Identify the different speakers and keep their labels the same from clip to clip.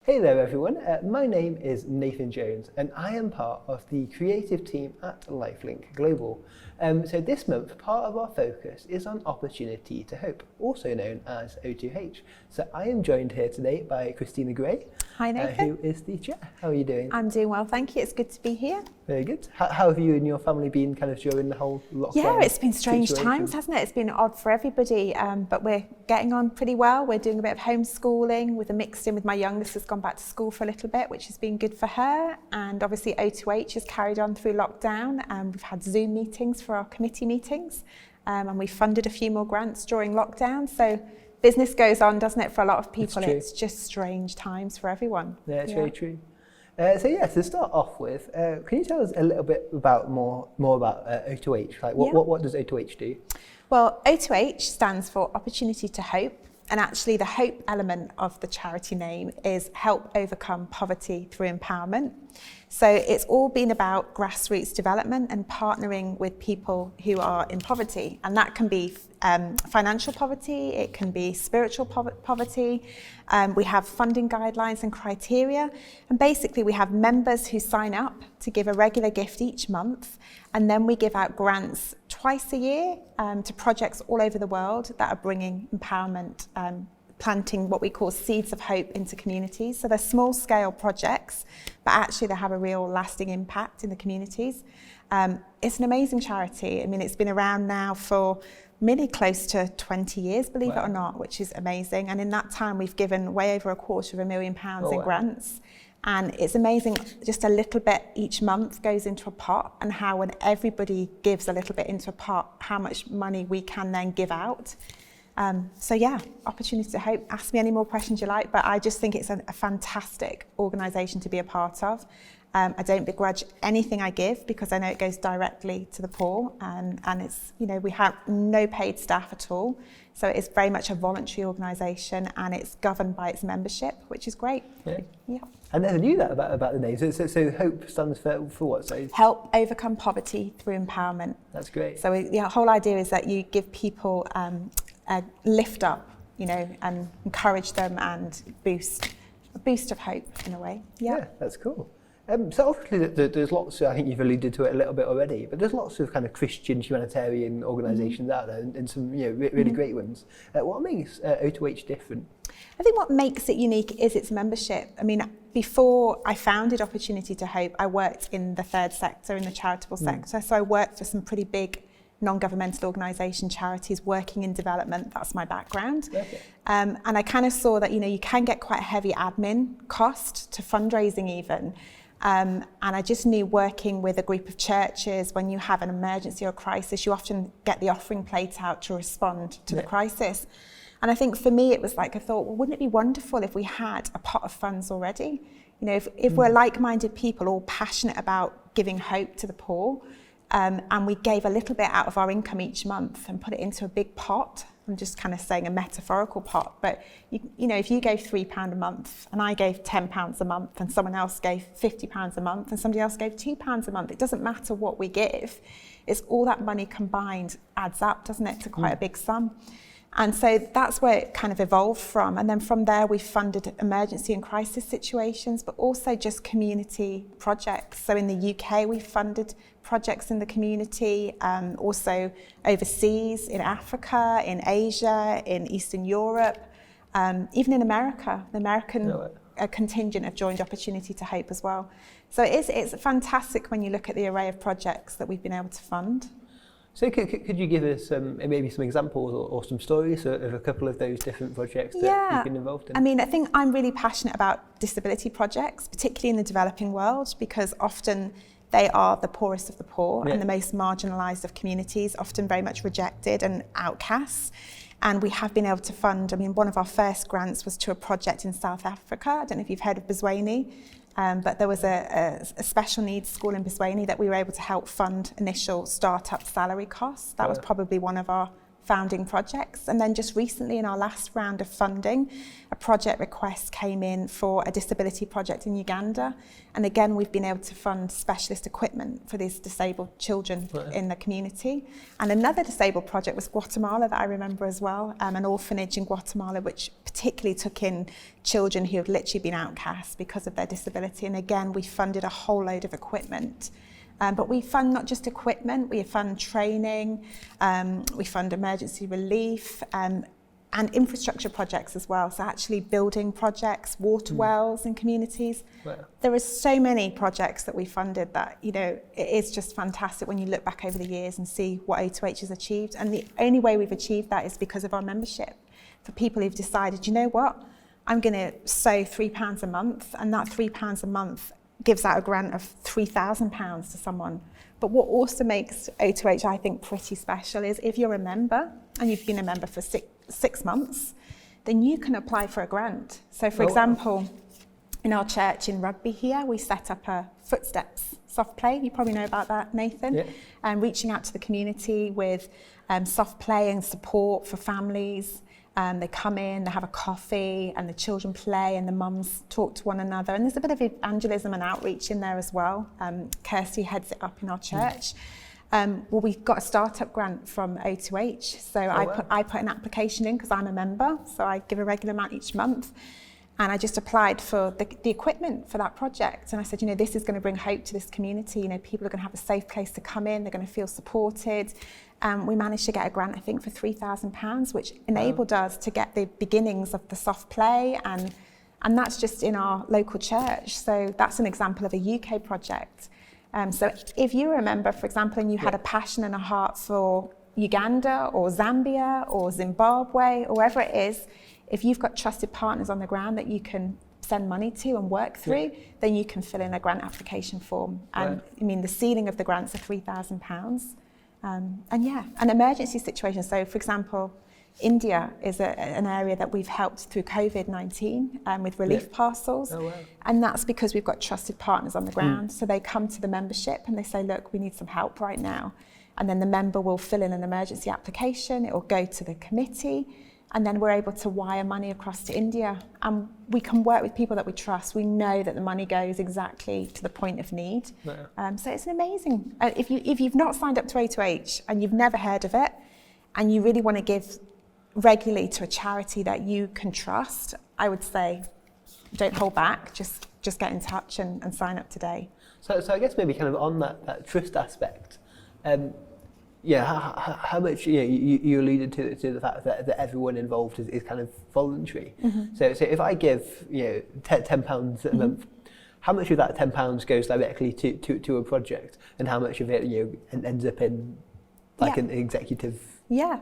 Speaker 1: Hey there everyone, my name is Nathan Jones and I am part of the creative team at Lifelink Global. So this month, part of our focus is on Opportunity to Hope, also known as O2H. So I am joined here today by Christina Gray.
Speaker 2: Hi Nathan.
Speaker 1: Who is the chair. How are you doing?
Speaker 2: I'm doing well, thank you. It's good to be here.
Speaker 1: Very good. How have you and your family been kind of during the whole lockdown?
Speaker 2: Yeah, it's been strange
Speaker 1: situation?
Speaker 2: times, hasn't it? It's been odd for everybody, but we're getting on pretty well. We're doing a bit of homeschooling with a mixed in with my youngest has gone back to school for a little bit, which has been good for her. And obviously O2H has carried on through lockdown and we've had Zoom meetings for our committee meetings. And we funded a few more grants during lockdown. So business goes on, doesn't it, for a lot of people? It's just strange times for everyone.
Speaker 1: Yeah, it's very true. To start off with, can you tell us a little bit about more about O2H? Like, what does O2H do?
Speaker 2: Well, O2H stands for Opportunity to Hope, and actually the hope element of the charity name is help overcome poverty through empowerment. So it's all been about grassroots development and partnering with people who are in poverty, and that can be financial poverty, it can be spiritual poverty. We have funding guidelines and criteria, and basically we have members who sign up to give a regular gift each month, and then we give out grants twice a year to projects all over the world that are bringing empowerment, planting what we call seeds of hope into communities. So they're small scale projects, but actually they have a real lasting impact in the communities. It's an amazing charity. I mean, it's been around now for really close to 20 years, believe it or not, which is amazing. And in that time, we've given way over £250,000 in grants. And it's amazing, just a little bit each month goes into a pot, and how when everybody gives a little bit into a pot, how much money we can then give out. Opportunity to Hope. Ask me any more questions you like, but I just think it's a fantastic organisation to be a part of. I don't begrudge anything I give because I know it goes directly to the poor, and it's, we have no paid staff at all. So it's very much a voluntary organisation and it's governed by its membership, which is great. Yeah.
Speaker 1: I never knew that about the name. So HOPE stands for what? So
Speaker 2: help overcome poverty through empowerment.
Speaker 1: That's great.
Speaker 2: So the whole idea is that you give people a lift up, and encourage them and a boost of hope in a way. Yeah,
Speaker 1: that's cool. So obviously there's lots, I think you've alluded to it a little bit already, but there's lots of kind of Christian humanitarian organisations out there and some really great ones. What makes O2H different?
Speaker 2: I think what makes it unique is its membership. I mean, before I founded Opportunity to Hope, I worked in the third sector, in the charitable sector. So I worked for some pretty big non-governmental organisation charities working in development. That's my background.
Speaker 1: Okay.
Speaker 2: And I kind of saw that, you can get quite a heavy admin cost to fundraising even. And I just knew working with a group of churches, when you have an emergency or crisis, you often get the offering plate out to respond to the crisis. And I think for me, it was like, I thought, well, wouldn't it be wonderful if we had a pot of funds already? If we're like-minded people, all passionate about giving hope to the poor, and we gave a little bit out of our income each month and put it into a big pot. I'm just kind of saying a metaphorical pot, but if you gave £3 a month and I gave £10 a month and someone else gave £50 a month and somebody else gave £2 a month, it doesn't matter what we give. It's all that money combined adds up, doesn't it, to quite a big sum. And so that's where it kind of evolved from. And then from there, we funded emergency and crisis situations, but also just community projects. So in the UK, we funded projects in the community, also overseas, in Africa, in Asia, in Eastern Europe, even in America. The American contingent have joined Opportunity to Hope as well. So it's fantastic when you look at the array of projects that we've been able to fund.
Speaker 1: So could you give us maybe some examples or some stories of a couple of those different projects that you've been involved in?
Speaker 2: I mean, I think I'm really passionate about disability projects, particularly in the developing world, because often they are the poorest of the poor and the most marginalised of communities, often very much rejected and outcasts. And we have been able to fund, one of our first grants was to a project in South Africa. I don't know if you've heard of Buzweni. But there was a special needs school in Buzweni that we were able to help fund initial startup salary costs. That was probably one of our founding projects. And then just recently in our last round of funding, a project request came in for a disability project in Uganda. And again, we've been able to fund specialist equipment for these disabled children in the community. And another disabled project was Guatemala that I remember as well, an orphanage in Guatemala, which particularly took in children who had literally been outcast because of their disability. And again, we funded a whole load of equipment. But we fund not just equipment, we fund training, we fund emergency relief, and infrastructure projects as well. So actually building projects, water wells in communities. Wow. There are so many projects that we funded that, you know, it is just fantastic when you look back over the years and see what O2H has achieved. And the only way we've achieved that is because of our membership. For people who've decided, you know what, I'm going to sow £3 a month, and that £3 a month gives out a grant of £3,000 to someone. But what also makes O2H, I think, pretty special is if you're a member and you've been a member for six months, then you can apply for a grant. So for example, in our church in Rugby here, we set up a Footsteps soft play. You probably know about that, Nathan.
Speaker 1: Yeah.
Speaker 2: And reaching out to the community with soft play and support for families. They come in, they have a coffee, and the children play, and the mums talk to one another. And there's a bit of evangelism and outreach in there as well. Kirsty heads it up in our church. Well, we've got a startup grant from O2H. So I put an application in because I'm a member. So I give a regular amount each month. And I just applied for the equipment for that project. And I said, you know, this is going to bring hope to this community. You know, people are going to have a safe place to come in. They're going to feel supported. We managed to get a grant, I think, for £3,000, which enabled us to get the beginnings of the soft play. And that's just in our local church. So that's an example of a UK project. So if you remember, for example, and you had a passion and a heart for Uganda or Zambia or Zimbabwe or wherever it is, if you've got trusted partners on the ground that you can send money to and work through, then you can fill in a grant application form. And I mean, the ceiling of the grants are £3,000. And an emergency situation. So, for example, India is an area that we've helped through COVID-19 with relief parcels. Oh, wow. And that's because we've got trusted partners on the ground. So they come to the membership and they say, look, we need some help right now. And then the member will fill in an emergency application. It will go to the committee. And then we're able to wire money across to India. And we can work with people that we trust. We know that the money goes exactly to the point of need. Yeah. So it's an amazing. If you've not signed up to O2H and you've never heard of it, and you really want to give regularly to a charity that you can trust, I would say, don't hold back. Just get in touch and sign up today.
Speaker 1: So I guess maybe kind of on that trust aspect. How much you alluded to the fact that everyone involved is kind of voluntary. Mm-hmm. So if I give £10 a month, how much of that £10 goes directly to a project, and how much of it ends up in an executive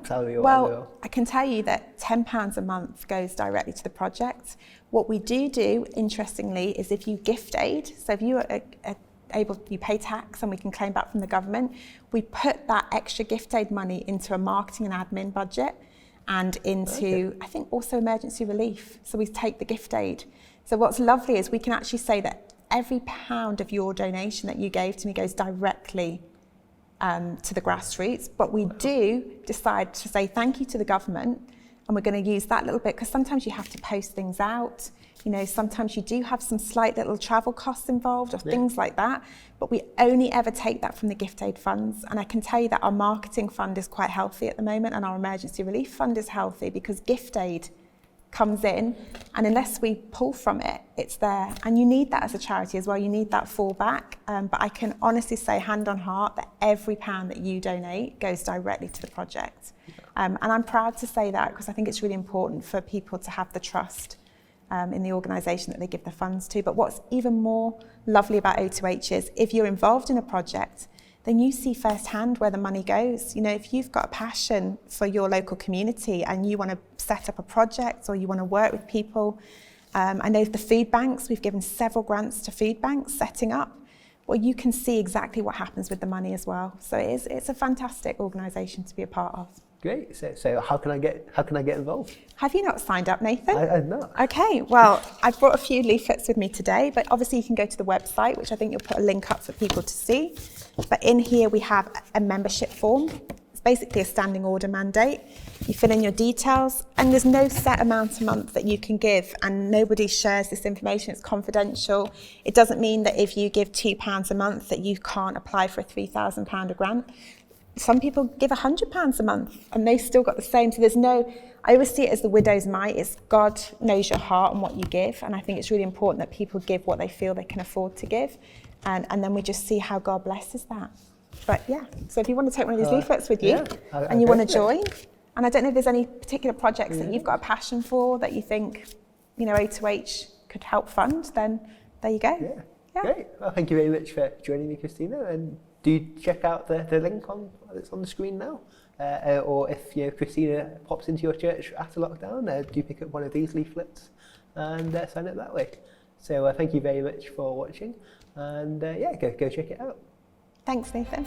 Speaker 1: salary or whatever?
Speaker 2: Well, I can tell you that £10 a month goes directly to the project. What we do, interestingly, is if you gift aid, so if you are you pay tax and we can claim back from the government, we put that extra gift aid money into a marketing and admin budget and into, I think, also emergency relief. So we take the gift aid. So what's lovely is we can actually say that every £1 of your donation that you gave to me goes directly to the grassroots. But we do decide to say thank you to the government, and we're going to use that little bit because sometimes you have to post things out. You know, sometimes you do have some slight little travel costs involved or things like that, but we only ever take that from the gift aid funds. And I can tell you that our marketing fund is quite healthy at the moment, and our emergency relief fund is healthy because gift aid comes in, and unless we pull from it, it's there. And you need that as a charity as well. You need that fallback. But I can honestly say, hand on heart, that every £1 that you donate goes directly to the project. And I'm proud to say that because I think it's really important for people to have the trust in the organisation that they give the funds to. But what's even more lovely about O2H is if you're involved in a project, then you see firsthand where the money goes. You know, if you've got a passion for your local community and you want to set up a project or you want to work with people, I know the food banks, we've given several grants to food banks setting up. Well, you can see exactly what happens with the money as well. So it's a fantastic organisation to be a part of.
Speaker 1: Great. So how can I get involved?
Speaker 2: Have you not signed up, Nathan?
Speaker 1: I've not.
Speaker 2: Okay. Well, I've brought a few leaflets with me today, but obviously you can go to the website, which I think you'll put a link up for people to see. But in here we have a membership form. It's basically a standing order mandate. You fill in your details, and there's no set amount a month that you can give, and nobody shares this information. It's confidential. It doesn't mean that if you give £2 a month that you can't apply for a £3,000 grant. Some people give £100 a month and they still got the same. So I always see it as the widow's mite. It's God knows your heart and what you give. And I think it's really important that people give what they feel they can afford to give. And then we just see how God blesses that. But yeah, so if you want to take one of these leaflets with you and you want to join, and I don't know if there's any particular projects that you've got a passion for that you think, O2H could help fund, then there you go.
Speaker 1: Yeah. Great. Well, thank you very much for joining me, Christina. And do check out the link that's on the screen now. Or if Christina pops into your church after lockdown, do pick up one of these leaflets and sign up that way. So thank you very much for watching, and go check it out.
Speaker 2: Thanks, Nathan.